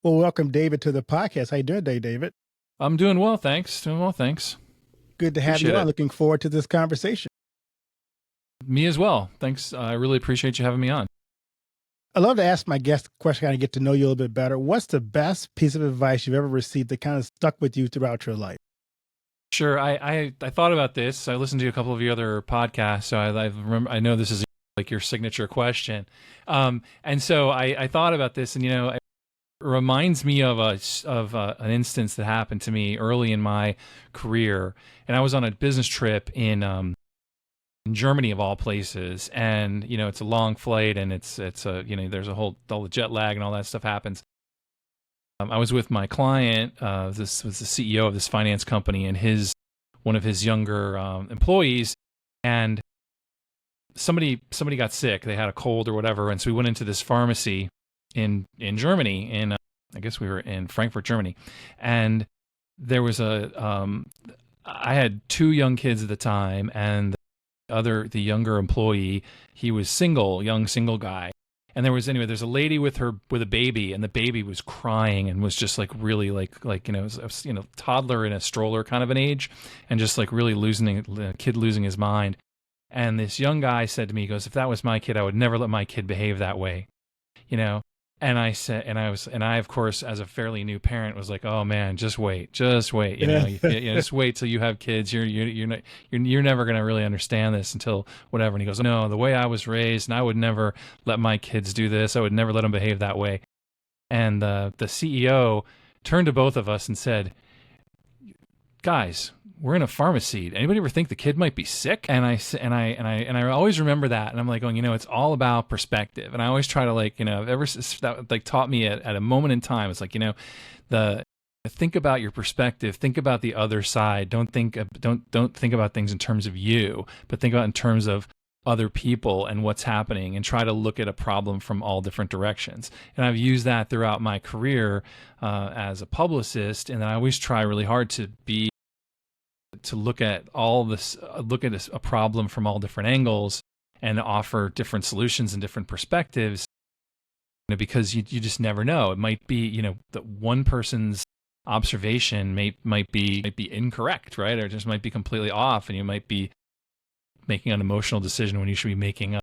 Well, welcome David to the podcast. How you doing today, David? I'm doing well, thanks. Doing well, thanks. Good to have Appreciate you on. it. Looking forward to this conversation. Me as well. Thanks. I really appreciate you having me on. I love to ask my guests a question, kind of get to know you a little bit better. What's the best piece of advice you've ever received that kind of stuck with you throughout your life? Sure. I thought about this. I listened to a couple of your other podcasts, so I remember. I know this is like your signature question, and so I thought about this, and it reminds me of an instance that happened to me early in my career, and I was on a business trip in Germany of all places, and it's a long flight, and it's a there's all the jet lag and all that stuff happens. I was with my client. This was the CEO of this finance company, and one of his younger employees, and somebody got sick. They had a cold or whatever, and so we went into this pharmacy in Germany. I guess we were in Frankfurt, Germany, and there was I had two young kids at the time, and the younger employee, he was young single guy. And there's a lady with a baby, and the baby was crying and was just like really toddler in a stroller kind of an age, and just like really the kid losing his mind. And this young guy said to me, he goes, "If that was my kid, I would never let my kid behave that way," you know. And I said, and I, of course, as a fairly new parent, was like, "Oh man, just wait, just wait, just wait till you have kids. You're never gonna really understand this until whatever." And he goes, "No, the way I was raised, and I would never let my kids do this. I would never let them behave that way." And the CEO turned to both of us and said, "Guys, we're in a pharmacy. Anybody ever think the kid might be sick?" And I always remember that. And I'm like going, it's all about perspective. And I always try to ever since that like taught me at a moment in time. It's like, the think about your perspective, think about the other side. Don't think about things in terms of you, but think about in terms of other people and what's happening, and try to look at a problem from all different directions. And I've used that throughout my career as a publicist. And then I always try really hard to look at a problem from all different angles and offer different solutions and different perspectives, because you just never know. It might be, that one person's observation might be incorrect, right? Or just might be completely off, and you might be making an emotional decision when you should be making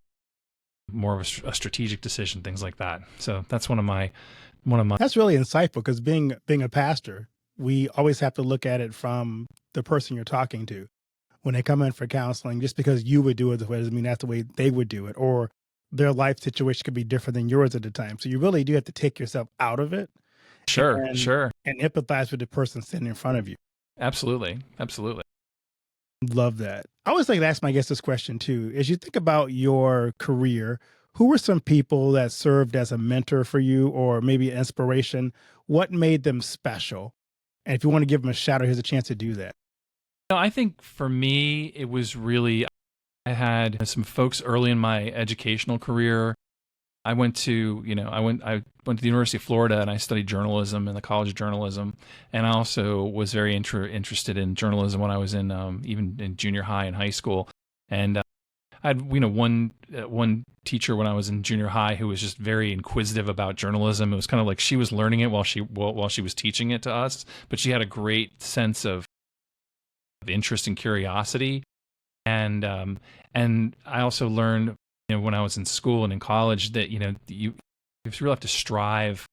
more of a strategic decision, things like that. So that's one of my. That's really insightful, because being a pastor, we always have to look at it from the person you're talking to. When they come in for counseling, just because you would do it this way doesn't mean that's the way they would do it, or their life situation could be different than yours at the time. So you really do have to take yourself out of it Sure, and sure, empathize with the person sitting in front of you. absolutely, absolutely. Love that. I always like to ask my guests this question too. As you think about your career, who were some people that served as a mentor for you, or maybe an inspiration? What made them special? And if you want to give them a shout out, here's a chance to do that. No, I think for me, it was really, I had some folks early in my educational career. I went to the University of Florida, and I studied journalism in the College of Journalism. And I also was very interested in journalism when I was even in junior high and high school. And I had, one teacher when I was in junior high who was just very inquisitive about journalism. It was kind of like she was learning it while she was teaching it to us, but she had a great sense of interest and curiosity. And I also learned, when I was in school and in college, that you really have to strive.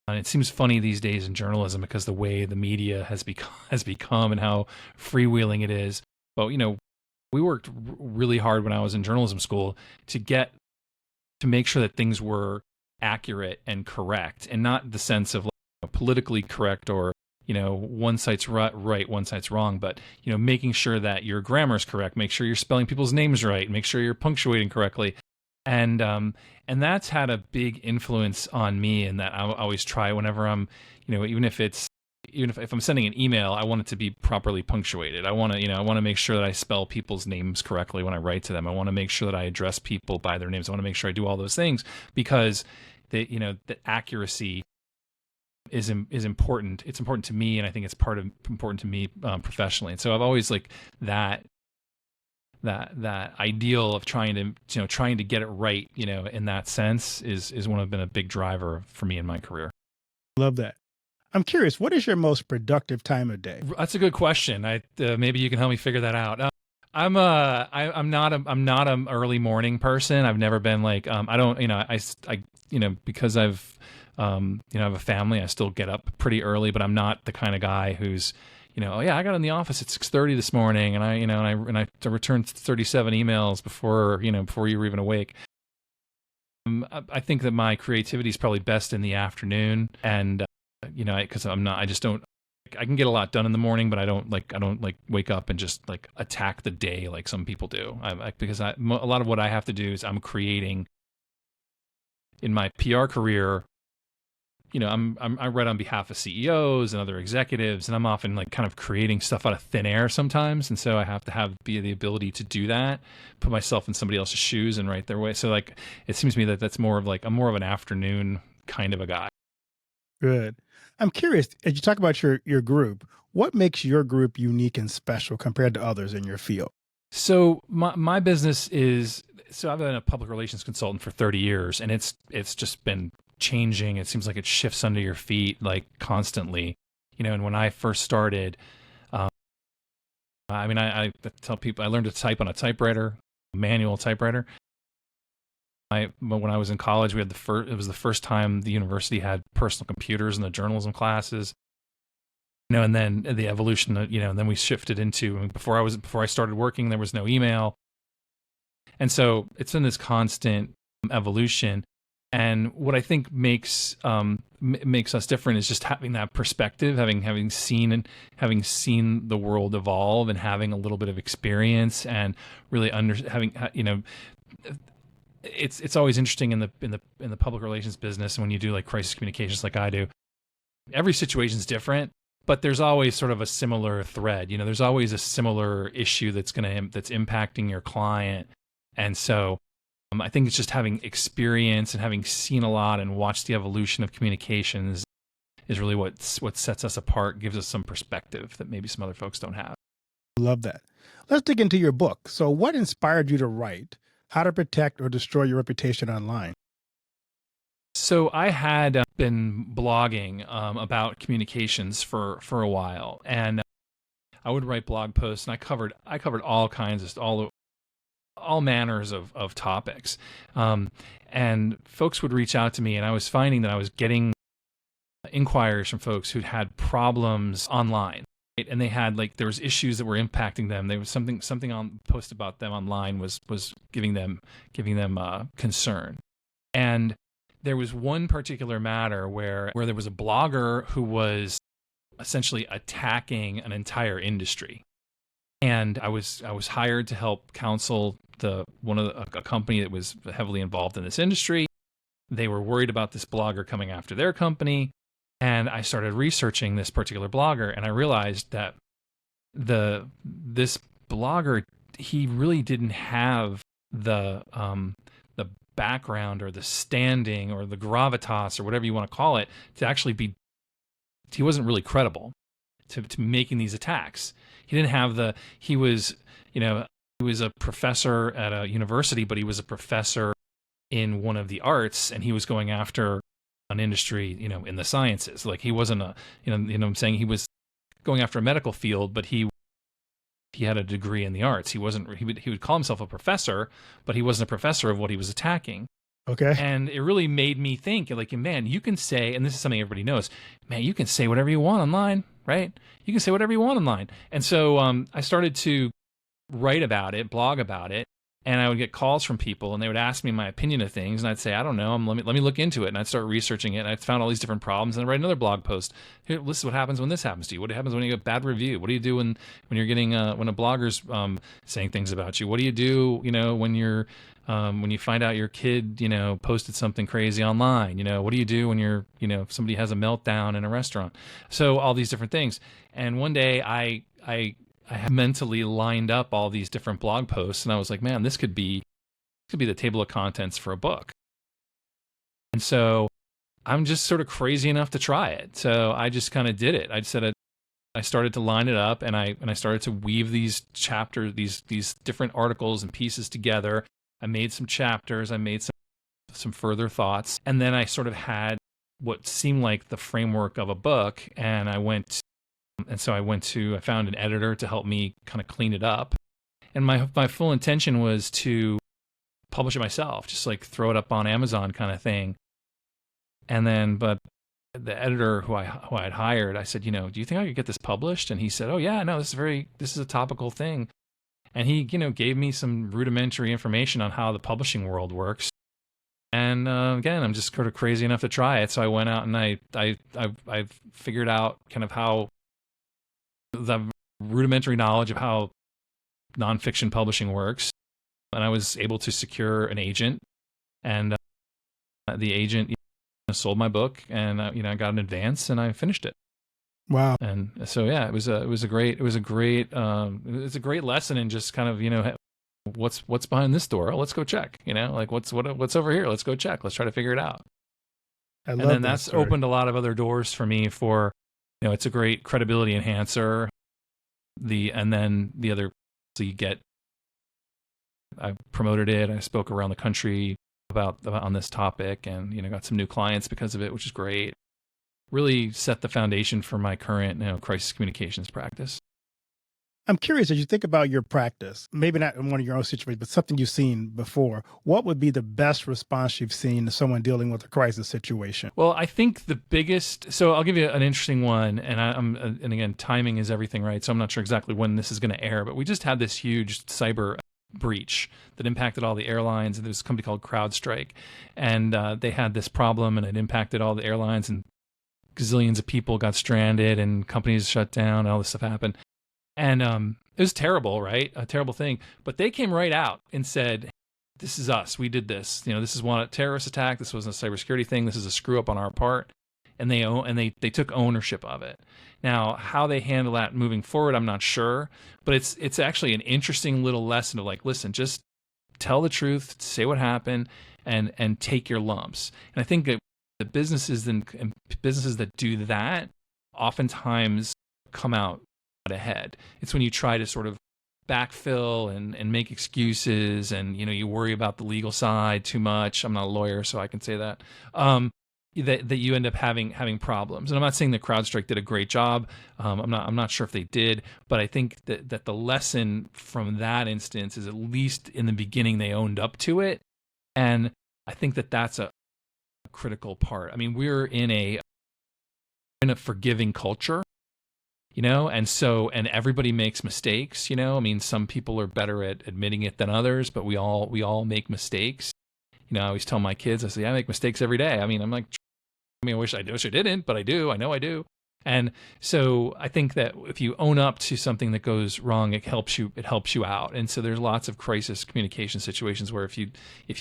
And it seems funny these days in journalism, because the way the media has become and how freewheeling it is. But we worked really hard when I was in journalism school to make sure that things were accurate and correct, and not the sense of politically correct, or one site's right, one site's wrong, but making sure that your grammar is correct, make sure you're spelling people's names right, make sure you're punctuating correctly. And that's had a big influence on me, and that I always try whenever I'm, even if I'm sending an email, I want it to be properly punctuated. I want to make sure that I spell people's names correctly when I write to them. I want to make sure that I address people by their names. I want to make sure I do all those things, because the accuracy is important. It's important to me, and I think it's important to me professionally. And so I've always that ideal of trying to get it right, in that sense, is one of been a big driver for me in my career. Love that. I'm curious, what is your most productive time of day? That's a good question. I maybe you can help me figure that out. I'm not a early morning person. I've never been like I don't because I've I have a family. I still get up pretty early, but I'm not the kind of guy who's oh yeah, I got in the office at 6:30 this morning, and I returned 37 emails before you were even awake. I think that my creativity is probably best in the afternoon, and because I just don't. I can get a lot done in the morning, but I don't like wake up and just like attack the day like some people do. Because a lot of what I have to do is I'm creating in my PR career. I write on behalf of CEOs and other executives, and I'm often like kind of creating stuff out of thin air sometimes. And so I have to be the ability to do that, put myself in somebody else's shoes and write their way. So like, it seems to me that that's more of like, I'm more of an afternoon kind of a guy. Good. I'm curious, as you talk about your group, what makes your group unique and special compared to others in your field? So my business I've been a public relations consultant for 30 years, and it's just been changing. It seems like it shifts under your feet like constantly, and when I first started, I tell people I learned to type on a typewriter, a manual typewriter. When I was in college, it was the first time the university had personal computers in the journalism classes. And then the evolution, and then we shifted into before I started working, there was no email. And so it's in this constant evolution. And what I think makes us different is just having that perspective, having seen the world evolve, and having a little bit of experience, and really it's always interesting in the public relations business when you do like crisis communications like I do. Every situation is different, but there's always sort of a similar thread. There's always a similar issue that's impacting your client. And so I think it's just having experience and having seen a lot and watched the evolution of communications is really what sets us apart, gives us some perspective that maybe some other folks don't have. Love that. Let's dig into your book. So what inspired you to write How to Protect or Destroy Your Reputation Online? So I had been blogging about communications for a while, and I would write blog posts, and I covered all kinds of all manners of topics, and folks would reach out to me, and I was finding that I was getting inquiries from folks who'd had problems online, right? And they had there was issues that were impacting them. There was something on post about them online was giving them concern, and there was one particular matter where there was a blogger who was essentially attacking an entire industry. And I was hired to help counsel a company that was heavily involved in this industry. They were worried about this blogger coming after their company, and I started researching this particular blogger, and I realized that this blogger, he really didn't have the background or the standing or the gravitas or whatever you want to call it to actually he wasn't really credible to making these attacks. He didn't have he was a professor at a university, but he was a professor in one of the arts, and he was going after an industry, in the sciences. Like he wasn't I'm saying he was going after a medical field, but he had a degree in the arts. He would call himself a professor, but he wasn't a professor of what he was attacking. Okay. And it really made me think, man, you can say, and this is something everybody knows, man, you can say whatever you want online, right? You can say whatever you want online. And so I started to write about it, blog about it, and I would get calls from people, and they would ask me my opinion of things, and I'd say, I don't know, let me look into it, and I'd start researching it, and I found all these different problems, and I'd write another blog post. Here, this is what happens when this happens to you. What happens when you get a bad review? What do you do when you're getting when a blogger's saying things about you? What do you do, when you're when you find out your kid, posted something crazy online? What do you do when you're, somebody has a meltdown in a restaurant? So all these different things. And one day I mentally lined up all these different blog posts, and I was like, man, this could be the table of contents for a book. And so I'm just sort of crazy enough to try it. So I just kind of did it. I started to line it up, and I started to weave these chapters, these different articles and pieces together. I made some chapters, I made some further thoughts, and then I sort of had what seemed like the framework of a book, and I found an editor to help me kind of clean it up. And my full intention was to publish it myself, just like throw it up on Amazon kind of thing. And then, but the editor who I had hired, I said, do you think I could get this published? And he said, oh yeah, no, this is a topical thing. And he, gave me some rudimentary information on how the publishing world works. And again, I'm just sort of crazy enough to try it. So I went out and I figured out kind of how the rudimentary knowledge of how nonfiction publishing works. And I was able to secure an agent, and the agent sold my book, and I got an advance, and I finished it. Wow. And so yeah, it was a great lesson in just kind of what's behind this door. Oh, let's go check. Like what's over here. Let's go check. Let's try to figure it out. I love and then that that's story. opened a lot of other doors for me. For it's a great credibility enhancer. And then the other, so I promoted it. I spoke around the country about on this topic, and got some new clients because of it, which is great. Really set the foundation for my current crisis communications practice. I'm curious, as you think about your practice, maybe not in one of your own situations, but something you've seen before, what would be the best response you've seen to someone dealing with a crisis situation? Well, I think the biggest, so I'll give you an interesting one, and again, timing is everything, right? So I'm not sure exactly when this is going to air, but we just had this huge cyber breach that impacted all the airlines, and there's a company called CrowdStrike, and they had this problem, and it impacted all the airlines, and gazillions of people got stranded, and companies shut down, all this stuff happened. And it was terrible, right? A terrible thing. But they came right out and said, this is us. We did this. This is a terrorist attack. This wasn't a cybersecurity thing. This is a screw up on our part. And they took ownership of it. Now, how they handle that moving forward, I'm not sure. But it's actually an interesting little lesson of like, listen, just tell the truth, say what happened, and take your lumps. And I think that the businesses that do that oftentimes come out ahead. It's when you try to sort of backfill and make excuses, and you worry about the legal side too much. I'm not a lawyer, so I can say that. That you end up having problems. And I'm not saying that CrowdStrike did a great job. I'm not sure if they did, but I think that the lesson from that instance is, at least in the beginning, they owned up to it, and I think that that's a critical part. I mean, we're in a forgiving culture. And everybody makes mistakes, I mean, some people are better at admitting it than others, but we all make mistakes. I always tell my kids, I say, I make mistakes every day. I mean, I wish I didn't, but I do. I know I do. And so I think that if you own up to something that goes wrong, it helps you out. And so there's lots of crisis communication situations where if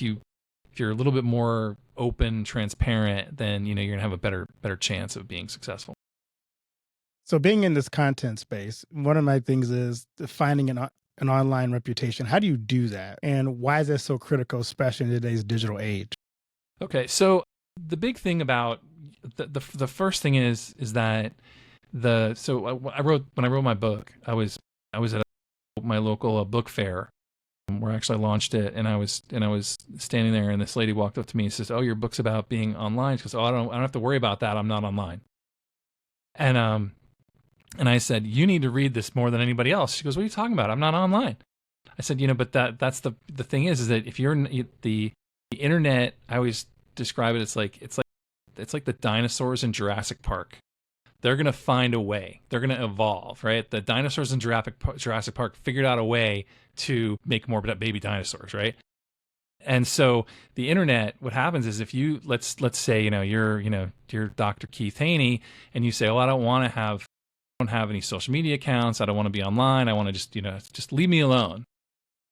you're a little bit more open, transparent, then, you're going to have a better chance of being successful. So being in this content space, one of my things is finding an online reputation. How do you do that? And why is that so critical, especially in today's digital age? Okay, so the big thing about the first thing is that when I wrote my book, I was at my local book fair where I actually launched it, and I was standing there, and this lady walked up to me and says, "Oh, your book's about being online." She goes, "Oh, I don't have to worry about that. I'm not online." And I said, "You need to read this more than anybody else." She goes, "What are you talking about? I'm not online." I said, but that's the thing is that if you're the internet, I always describe it as it's like the dinosaurs in Jurassic Park. They're going to find a way. They're going to evolve, right? The dinosaurs in Jurassic Park figured out a way to make more baby dinosaurs, right? And so the internet, what happens is if you let's say you're Dr. Keith Haney, and you say, "Oh, I don't have any social media accounts. I don't want to be online. I want to just leave me alone."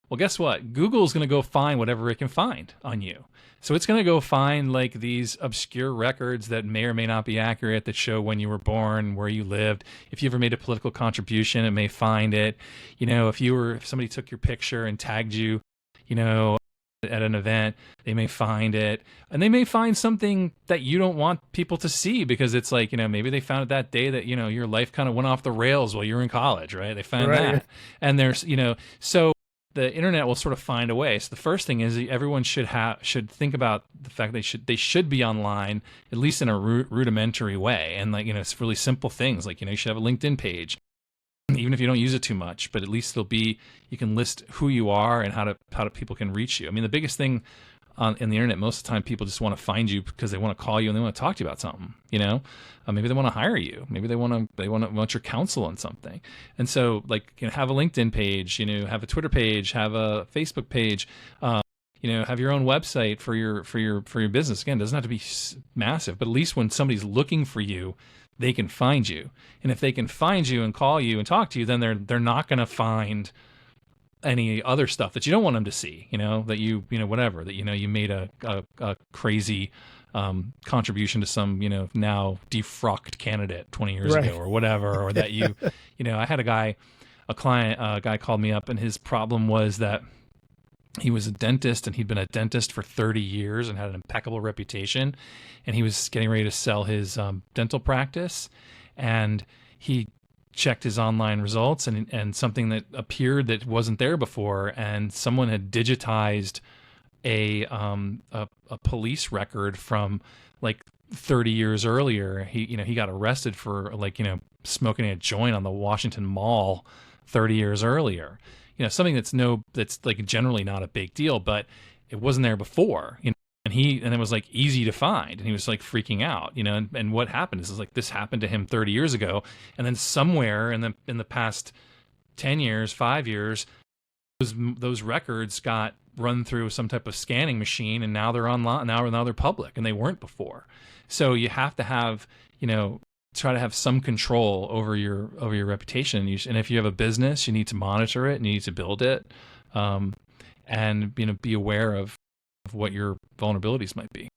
Well, guess what? Google's going to go find whatever it can find on you. So it's going to go find like these obscure records that may or may not be accurate, that show when you were born, where you lived. If you ever made a political contribution, it may find it. If somebody took your picture and tagged you, at an event, they may find it, and they may find something that you don't want people to see, because it's like, maybe they found it that day that, your life kind of went off the rails while you were in college, right? They found that. And there's, so the internet will sort of find a way. So the first thing is everyone should think about the fact they should be online, at least in a rudimentary way. And like, it's really simple things like, you should have a LinkedIn page, even if you don't use it too much, but at least you can list who you are and how people can reach you. I mean, the biggest thing in the internet, most of the time people just want to find you because they want to call you and they want to talk to you about something, maybe they want to hire you, maybe they want your counsel on something. And so like, have a LinkedIn page, have a Twitter page, have a Facebook page, have your own website for your business. Again, it doesn't have to be massive, but at least when somebody's looking for you, they can find you. And if they can find you and call you and talk to you, then they're not going to find any other stuff that you don't want them to see, that whatever, that, you made a crazy contribution to some, now defrocked candidate 20 years ago or whatever, or that I had a guy called me up, and his problem was that he was a dentist and he'd been a dentist for 30 years and had an impeccable reputation, and he was getting ready to sell his dental practice, and he checked his online results and something that appeared that wasn't there before, and someone had digitized a police record from like 30 years earlier. He got arrested for smoking a joint on the Washington Mall 30 years earlier. Something that's like generally not a big deal, but it wasn't there before. And it was like easy to find, and he was like freaking out, and what happened is like this happened to him 30 years ago, and then somewhere in the past 10 years, 5 years, those records got run through some type of scanning machine, and now they're online, now they're public, and they weren't before. So you have to have, try to have some control over your reputation. And if you have a business, you need to monitor it and you need to build it, and be aware of what your vulnerabilities might be.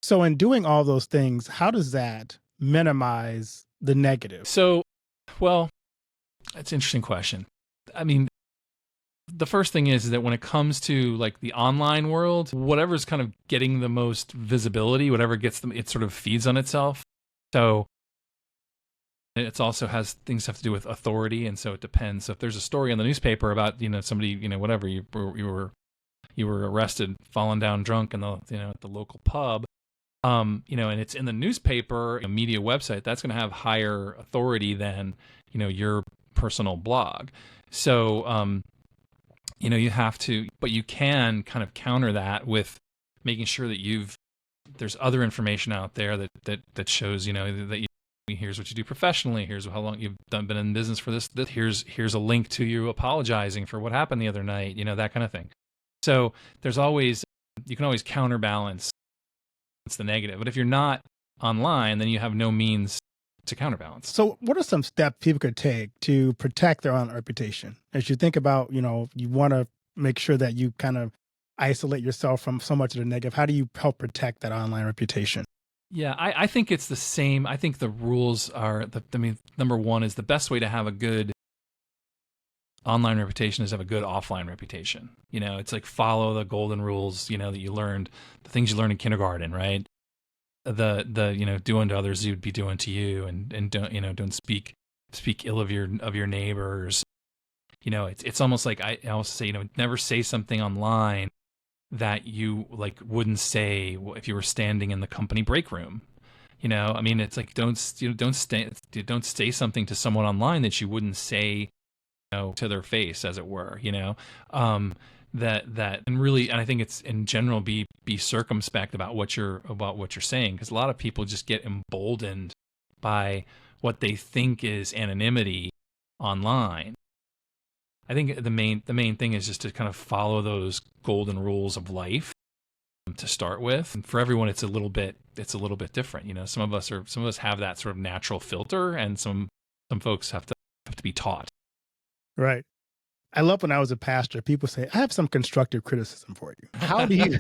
So in doing all those things, how does that minimize the negative? So, well, that's an interesting question. I mean, the first thing is that when it comes to like the online world, whatever's kind of getting the most visibility, whatever gets them, it sort of feeds on itself. So it also has things have to do with authority, and so it depends. So if there's a story in the newspaper about somebody whatever, you were arrested falling down drunk in the at the local pub, and it's in the newspaper, a media website, that's going to have higher authority than your personal blog. So you have to, but you can kind of counter that with making sure that there's other information out there that shows that here's what you do professionally, here's how long you've been in business for this, here's a link to you apologizing for what happened the other night, that kind of thing. So you can always counterbalance the negative, but if you're not online, then you have no means to counterbalance. So what are some steps people could take to protect their own reputation? As you think about, you want to make sure that you kind of isolate yourself from so much of the negative. How do you help protect that online reputation? Yeah, I think it's the same. I think the rules are, number one is the best way to have a good online reputation is have a good offline reputation. It's like follow the golden rules, that you learned, the things you learned in kindergarten, right? The do unto others you'd be doing to you, and don't speak ill of your neighbors. It's almost like I also say, never say something online that you like wouldn't say if you were standing in the company break room. It's like don't say something to someone online that you wouldn't say to their face, as it were. That and really, and I think it's in general be circumspect about what you're saying, because a lot of people just get emboldened by what they think is anonymity online. I think the main thing is just to kind of follow those golden rules of life to start with. And for everyone, it's a little bit different. Some of us have that sort of natural filter, and some folks have to be taught. Right. I love when I was a pastor, people say, I have some constructive criticism for you. How do you?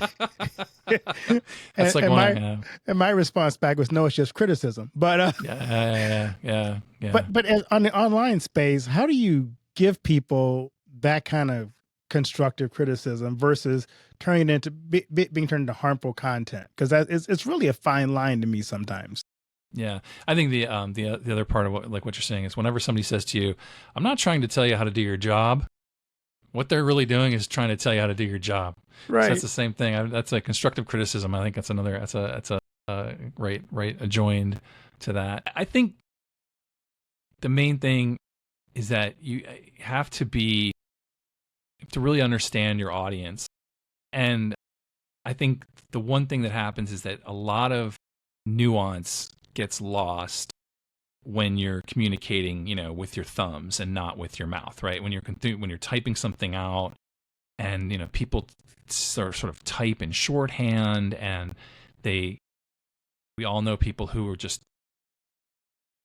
And my response back was, no, it's just criticism. But yeah. But on the online space, how do you give people that kind of constructive criticism versus turning it into being turned into harmful content? Because it's really a fine line to me sometimes. Yeah, I think the other part of what you're saying is whenever somebody says to you, "I'm not trying to tell you how to do your job," What they're really doing is trying to tell you how to do your job. So Right. that's the same thing. That's a constructive criticism. I think that's another. That's a right adjoined to that. I think the main thing is that you have to really understand your audience. And I think the one thing that happens is that a lot of nuance gets lost when you're communicating, with your thumbs and not with your mouth, right? When you're typing something out, and people sort of type in shorthand, and we all know people who are just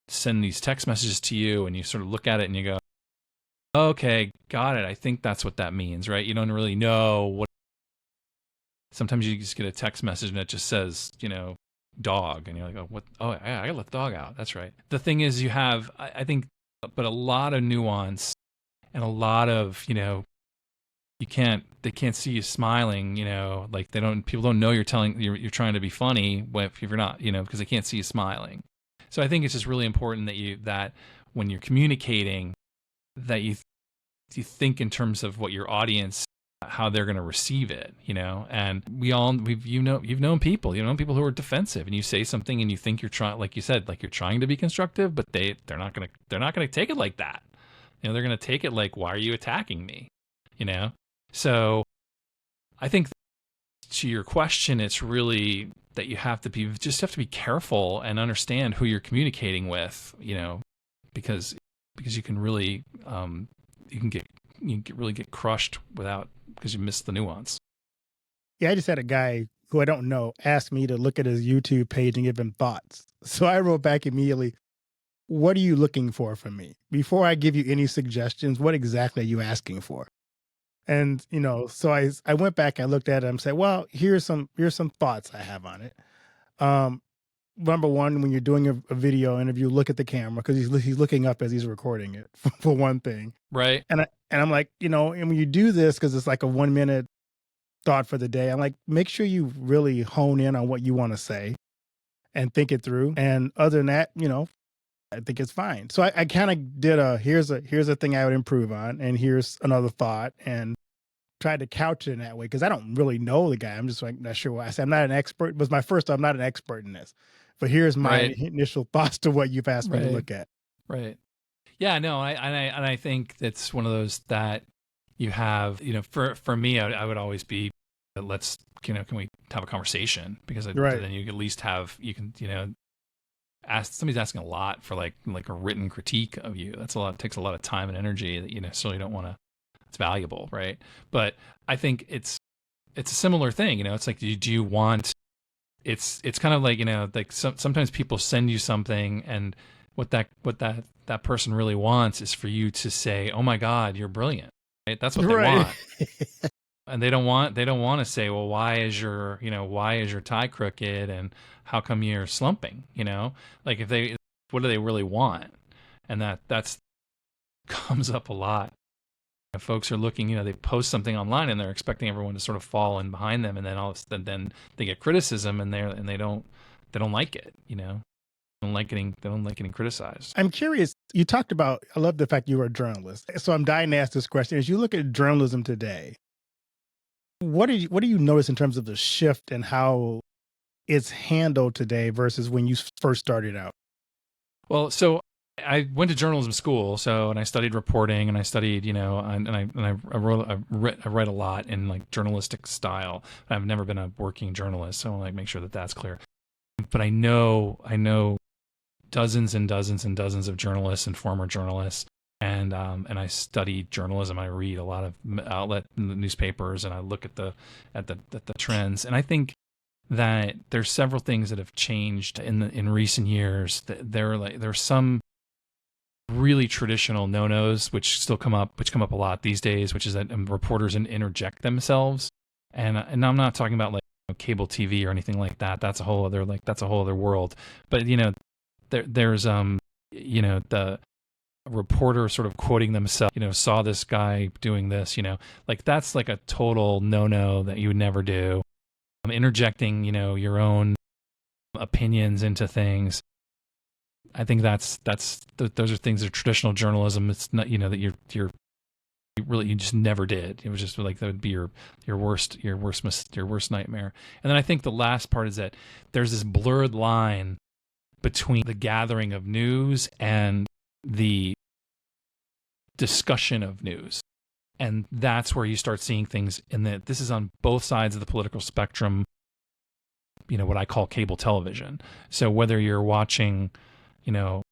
send these text messages to you, and you sort of look at it and you go, okay, got it. I think that's what that means, right? You don't really know what. Sometimes you just get a text message and it just says, dog, and you're like, oh, what? Oh, I gotta let the dog out. That's right. The thing is, you have, I think, but a lot of nuance, and a lot of, they can't see you smiling, like people don't know you're trying to be funny if you're not, because they can't see you smiling. So I think it's just really important that when you're communicating, that you think in terms of what your audience, how they're going to receive it, and you've known people who are defensive, and you say something and you think you're trying, like you said, like you're trying to be constructive, but they're not going to take it like that. They're going to take it like, why are you attacking me? So I think to your question, it's really that you have to be careful and understand who you're communicating with, because you can really really get crushed because you miss the nuance. Yeah, I just had a guy who I don't know ask me to look at his YouTube page and give him thoughts. So I wrote back immediately, what are you looking for from me? Before I give you any suggestions, what exactly are you asking for? And, so I went back, I looked at it and said, well, here's some thoughts I have on it. Number one, when you're doing a video interview, look at the camera, because he's looking up as he's recording it, for one thing. Right. And I'm like, and when you do this, because it's like a 1 minute thought for the day, I'm like, make sure you really hone in on what you want to say and think it through. And other than that, I think it's fine. So I kind of did here's a thing I would improve on, and here's another thought, and tried to couch it in that way, because I don't really know the guy. I'm just like, not sure what I said. I'm not an expert. It was my first time. I'm not an expert in this, but here's my initial thoughts to what you've asked me to look at. Right. Yeah, no, I think that's one of those that you have, for me, I would always be, let's, can we have a conversation? Because then you at least somebody's asking a lot for like a written critique of you. That's a lot. It takes a lot of time and energy that you necessarily don't want to. It's valuable, right? But I think it's a similar thing. It's like, do you want? It's kind of like, like sometimes people send you something, and what that person really wants is for you to say, "Oh my God, you're brilliant." Right? That's what they want. And they don't want to say, well, why is your tie crooked, and how come you're slumping? Like, what do they really want? And that's comes up a lot. If folks are looking, they post something online and they're expecting everyone to sort of fall in behind them, and then all of a sudden, then they get criticism, and they don't like it. They don't like getting criticized. I'm curious. You talked about, I love the fact you were a journalist. So I'm dying to ask this question. As you look at journalism today, what do you notice in terms of the shift and how it's handled today versus when you first started out? Well, so I went to journalism school, and I studied reporting, and I studied, and I write a lot in like journalistic style. I've never been a working journalist, so I want to make sure that that's clear. But I know dozens and dozens and dozens of journalists and former journalists. And I study journalism. I read a lot of outlet newspapers, and I look at the trends. And I think that there's several things that have changed in recent years. There are some really traditional no-nos which come up a lot these days, which is that reporters interject themselves. And I'm not talking about like cable TV or anything like that. That's a whole other world. But there's the reporter sort of quoting themselves, saw this guy doing this, like that's like a total no that you would never do. Interjecting, your own opinions into things. I think those are things of traditional journalism. It's not, that you're you just never did. It was just like that would be your worst nightmare. And then I think the last part is that there's this blurred line between the gathering of news and the discussion of news. And that's where you start seeing things in that this is on both sides of the political spectrum, what I call cable television. So whether you're watching, you're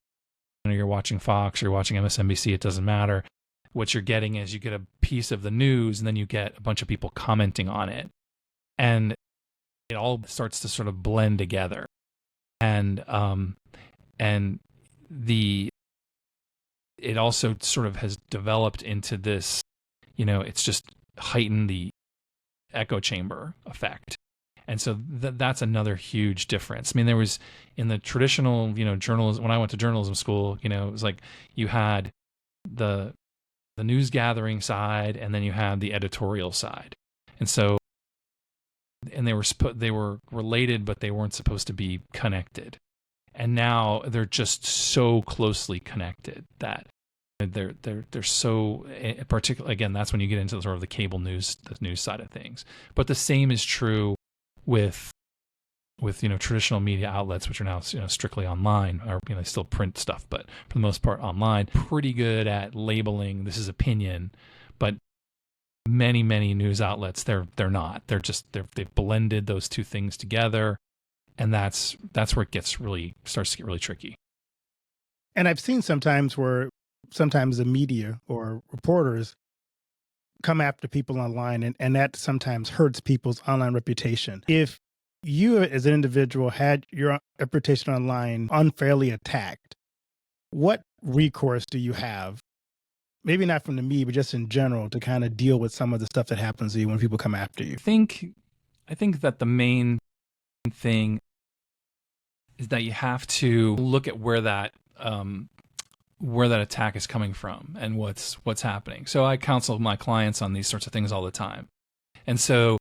watching Fox, you're watching MSNBC, it doesn't matter. What you're getting is you get a piece of the news and then you get a bunch of people commenting on it. And it all starts to sort of blend together. And it also sort of has developed into this, it's just heightened the echo chamber effect. And so that's another huge difference. I mean, there was in the traditional, journalism, when I went to journalism school, it was like you had the news gathering side and then you had the editorial side. And so, and they were related, but they weren't supposed to be connected. And now they're just so closely connected that they're so particular. Again, that's when you get into sort of the cable news, the news side of things. But the same is true with traditional media outlets, which are now strictly online, or they still print stuff, but for the most part online. Pretty good at labeling this is opinion, but many news outlets they're not. They've blended those two things together, and that's where it starts to get really tricky. And I've seen sometimes the media or reporters come after people online, and that sometimes hurts people's online reputation. If you as an individual had your reputation online unfairly attacked, what recourse do you have? Maybe not from the media, but just in general, to kind of deal with some of the stuff that happens to you when people come after you. I think that the main thing is that you have to look at where that attack is coming from and what's happening. So I counsel my clients on these sorts of things all the time. And so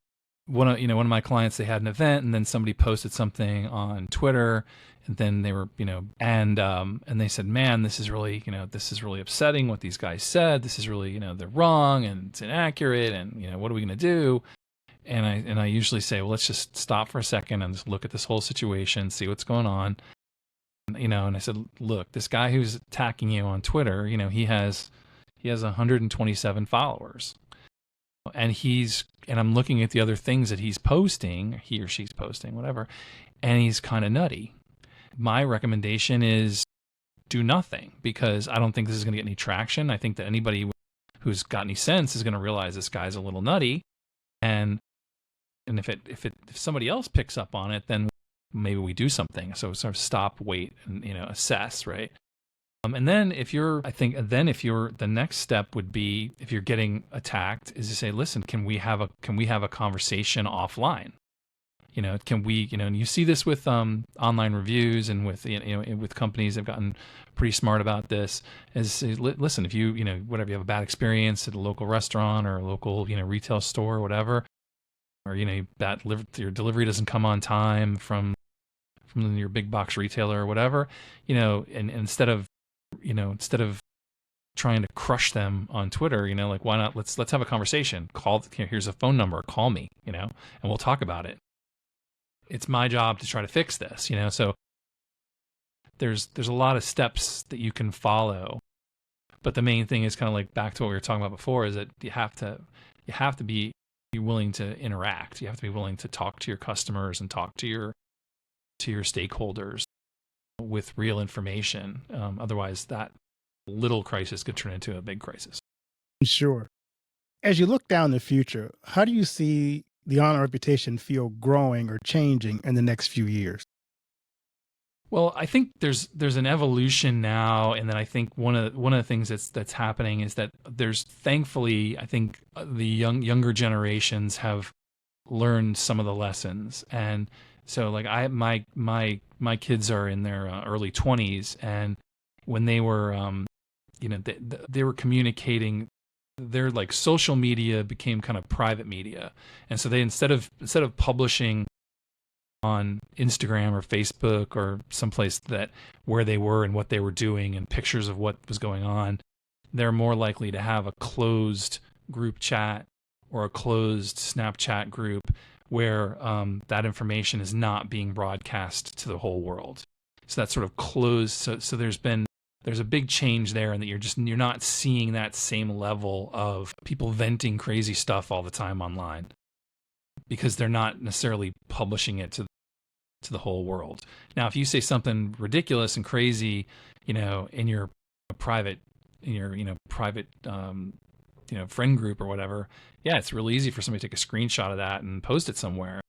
one of my clients, they had an event and then somebody posted something on Twitter, and then they were, and they said, man, this is really upsetting what these guys said. This is really, they're wrong and it's inaccurate, and what are we going to do? And I usually say, well, let's just stop for a second and just look at this whole situation, see what's going on. And I said, look, this guy who's attacking you on Twitter, he has 127 followers, and I'm looking at the other things that he's posting, he or she's posting, whatever, and he's kind of nutty. My recommendation is do nothing, because I don't think this is going to get any traction. I think that anybody who's got any sense is going to realize this guy's a little nutty, and if somebody else picks up on it, then maybe we do something. So sort of stop, wait, and assess, right? And then the next step would be, if you're getting attacked, is to say, listen, can we have a conversation offline? Can we, and you see this with online reviews and with with companies that have gotten pretty smart about this. Is listen, if you whatever, you have a bad experience at a local restaurant or a local retail store or whatever, or your delivery doesn't come on time from your big box retailer or whatever, and instead of trying to crush them on Twitter, like, why not, let's have a conversation. Here's a phone number, call me, and we'll talk about it. It's my job to try to fix this, so there's a lot of steps that you can follow, but the main thing is kind of like back to what we were talking about before, is that you have to be willing to interact. You have to be willing to talk to your customers and talk to your stakeholders with real information. Otherwise, that little crisis could turn into a big crisis. Sure. As you look down the future, how do you see the online reputation field growing or changing in the next few years? Well, I think there's an evolution now, and then I think one of the things that's happening is that there's, thankfully, I think the younger generations have learned some of the lessons. And so, like, my kids are in their early 20s, and when they were they were communicating, their like social media became kind of private media, and so they instead of publishing on Instagram or Facebook or someplace where they were and what they were doing and pictures of what was going on, they're more likely to have a closed group chat or a closed Snapchat group where that information is not being broadcast to the whole world. So that's sort of closed. So there's a big change there, and that you're not seeing that same level of people venting crazy stuff all the time online, because they're not necessarily publishing it to the whole world. Now, if you say something ridiculous and crazy, in your private friend group or whatever, yeah, it's really easy for somebody to take a screenshot of that and post it somewhere.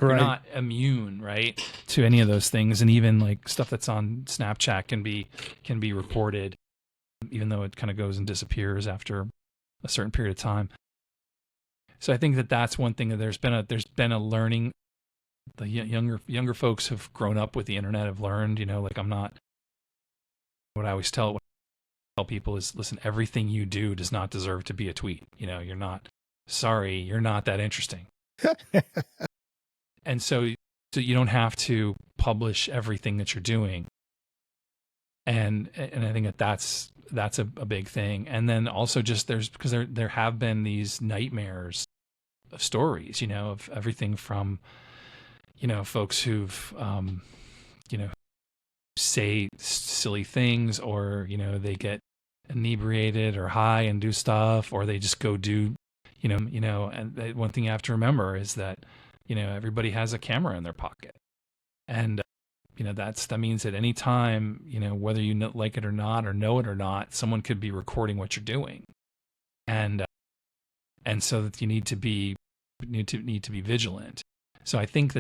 Right. You're not immune, right, to any of those things. And even like stuff that's on Snapchat can be reported, even though it kind of goes and disappears after a certain period of time. So I think that that's one thing that there's been a learning. The younger folks have grown up with the internet, have learned, like I'm not, what I always tell people is, listen, everything you do does not deserve to be a tweet. You're not that interesting. And so you don't have to publish everything that you're doing. And I think that's a big thing. And then also just because there have been these nightmares of stories, of everything from, folks who've, say silly things, or, they get inebriated or high and do stuff, or they just go do, and one thing you have to remember is that, everybody has a camera in their pocket. And, that means at any time, whether you like it or not, or know it or not, someone could be recording what you're doing. And so that you need to be vigilant. So I think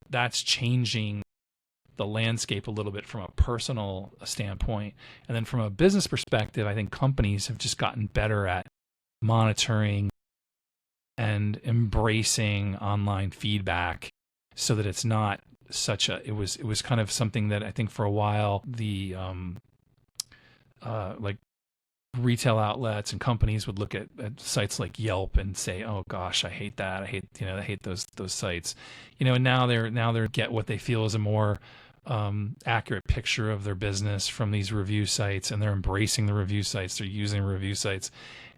that's changing the landscape a little bit from a personal standpoint. And then from a business perspective, I think companies have just gotten better at monitoring and embracing online feedback, so that it's not it was kind of something that I think for a while the like retail outlets and companies would look at sites like Yelp and say, oh gosh, I hate that. I hate those sites, and now they're get what they feel is a more accurate picture of their business from these review sites, and they're embracing the review sites. They're using review sites,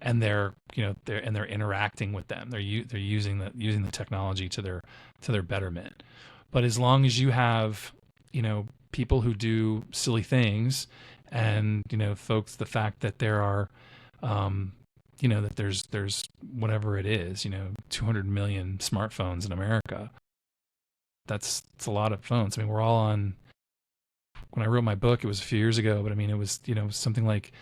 and they're interacting with them. They're using the technology to their betterment. But as long as you have, people who do silly things, and, folks, the fact that there are, that there's whatever it is, 200 million smartphones in America. It's a lot of phones. I mean, we're all on, when I wrote my book, it was a few years ago, but I mean, it was, something like,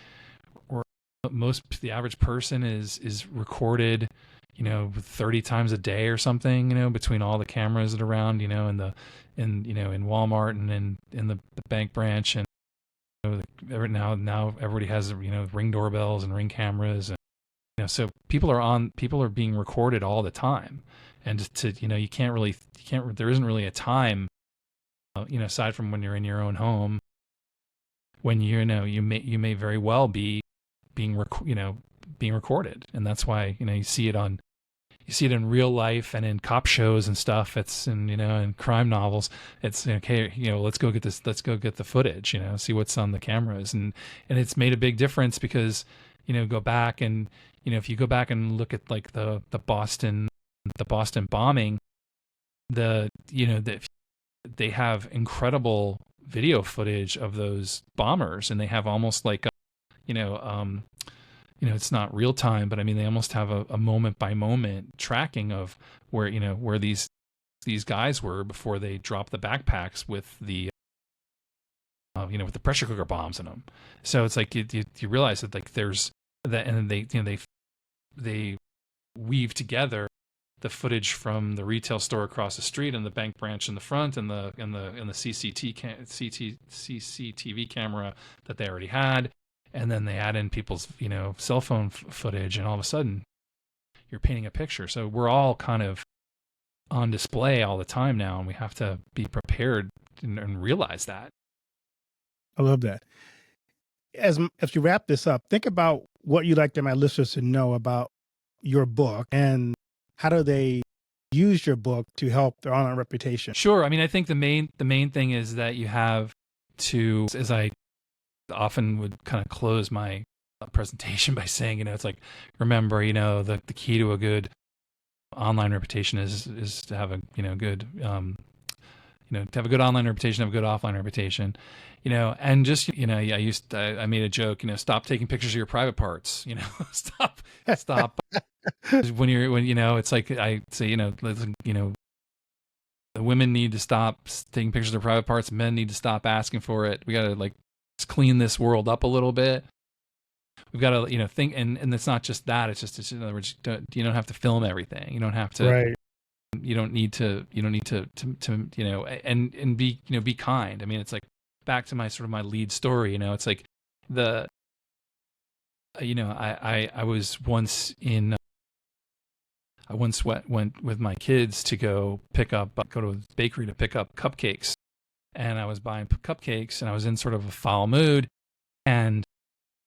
the average person is recorded, 30 times a day or something, between all the cameras that are around, in Walmart and in the bank branch. And now everybody has, Ring doorbells and Ring cameras. And, so people are being recorded all the time. And there isn't really a time, aside from when you're in your own home, when you may very well be being recorded. And that's why, you see it in real life and in cop shows and stuff. It's in crime novels. It's okay. Let's go get the footage. See what's on the cameras, and it's made a big difference because go back and if you go back and look at like the Boston bombing, they have incredible video footage of those bombers, and they have almost like it's not real time, but I mean, they almost have a moment by moment tracking of where these guys were before they dropped the backpacks with the, with the pressure cooker bombs in them. So it's like, you realize that like there's that, and they weave together the footage from the retail store across the street and the bank branch in the front and the CCTV camera that they already had. And then they add in people's, cell phone footage, and all of a sudden you're painting a picture. So we're all kind of on display all the time now, and we have to be prepared and realize that. I love that. As you wrap this up, think about what you'd like my listeners to know about your book, and how do they use your book to help their online reputation? Sure. I mean, I think the main thing is that you have to, as I often would kind of close my presentation by saying, it's like, remember, the key to a good online reputation is to have a, good, to have a good online reputation, have a good offline reputation, and just, I made a joke, stop taking pictures of your private parts, stop, when it's like, I say, the women need to stop taking pictures of their private parts. Men need to stop asking for it. We got to like clean this world up a little bit. We've got to, think, and it's not just that. It's just, in other words, you don't have to film everything. You don't have to, right. You don't need to, and be, be kind. I mean, it's like back to my sort of my lead story, it's like I was once I once went with my kids to go to a bakery to pick up cupcakes, and I was buying cupcakes, and I was in sort of a foul mood, and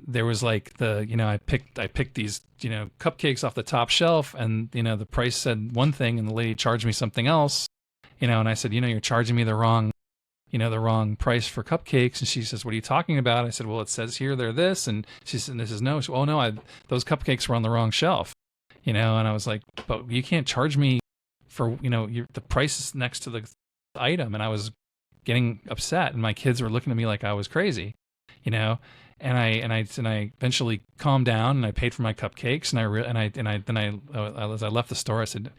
there was like I picked these cupcakes off the top shelf, and the price said one thing, and the lady charged me something else, and I said, you're charging me the wrong price for cupcakes. And she says, what are you talking about? I said, well, it says here they're this, and she said, this is no. She said, oh no, those cupcakes were on the wrong shelf. And I was like, but you can't charge me for, the price is next to the item. And I was getting upset, and my kids were looking at me like I was crazy, and I eventually calmed down, and I paid for my cupcakes, as I left the store, I said,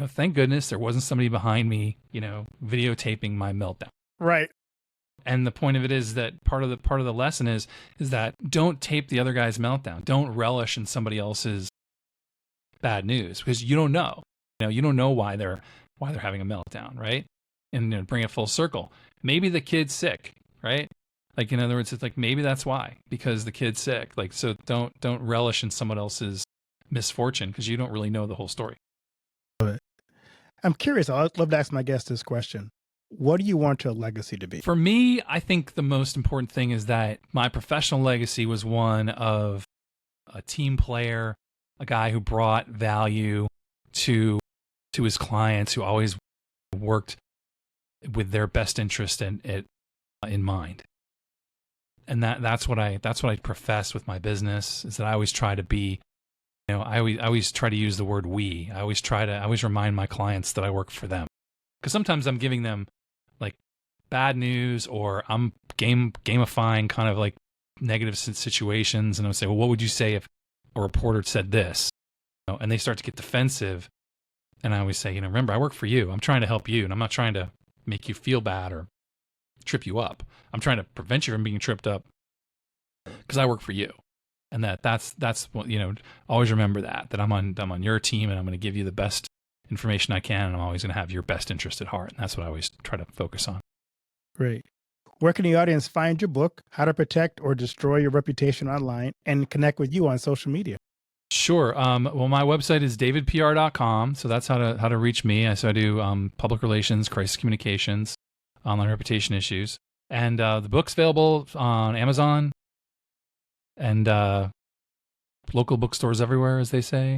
thank goodness there wasn't somebody behind me, videotaping my meltdown. Right. And the point of it is that part of the lesson is that don't tape the other guy's meltdown. Don't relish in somebody else's bad news, because you don't know. You don't know why they're having a meltdown, right? And bring it full circle. Maybe the kid's sick, right? Like, in other words, it's like maybe that's why, because the kid's sick. Like, so don't relish in someone else's misfortune, because you don't really know the whole story. I'm curious. I'd love to ask my guest this question. What do you want your legacy to be? For me, I think the most important thing is that my professional legacy was one of a team player, a guy who brought value to his clients, who always worked with their best interest in mind. And that's what I profess with my business, is that I always try to be, I always try to use the word we. I always remind my clients that I work for them, because sometimes I'm giving them like bad news, or I'm gamifying kind of like negative situations, and I'll say, well, what would you say if a reporter said this? And they start to get defensive, and I always say, remember, I work for you. I'm trying to help you, and I'm not trying to make you feel bad or trip you up. I'm trying to prevent you from being tripped up, because I work for you. And that's what, always remember that I'm on your team, and I'm going to give you the best information I can, and I'm always going to have your best interest at heart. And that's what I always try to focus on. Great. Where can the audience find your book, How to Protect or Destroy Your Reputation Online, and connect with you on social media? Sure. Well, my website is davidpr.com. So that's how to reach me. So I do public relations, crisis communications, online reputation issues. And the book's available on Amazon and local bookstores everywhere, as they say.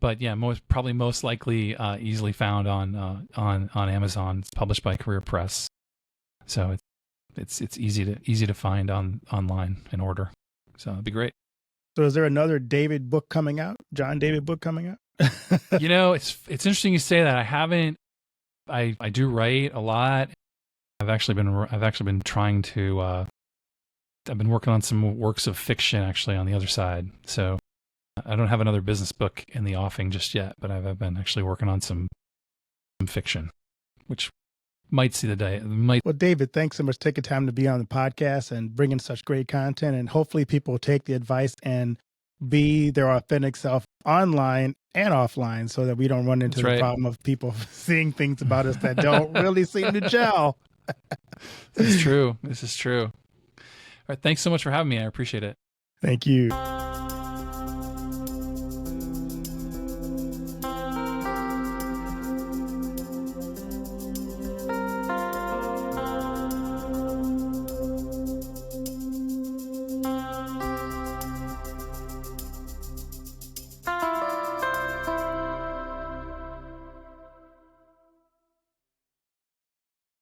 But yeah, most likely easily found on Amazon. It's published by Career Press, so it's easy to find online and order. So it'd be great. So is there another David book coming out? John David book coming out? It's interesting you say that. I haven't. I do write a lot. I've actually been trying to. I've been working on some works of fiction actually on the other side. So I don't have another business book in the offing just yet, but I've been actually working on some fiction, which might see the day. Well, David, thanks so much for taking time to be on the podcast and bringing such great content. And hopefully people will take the advice and be their authentic self online and offline, so that we don't run into the problem of people seeing things about us that don't really seem to gel. This is true. All right. Thanks so much for having me. I appreciate it. Thank you.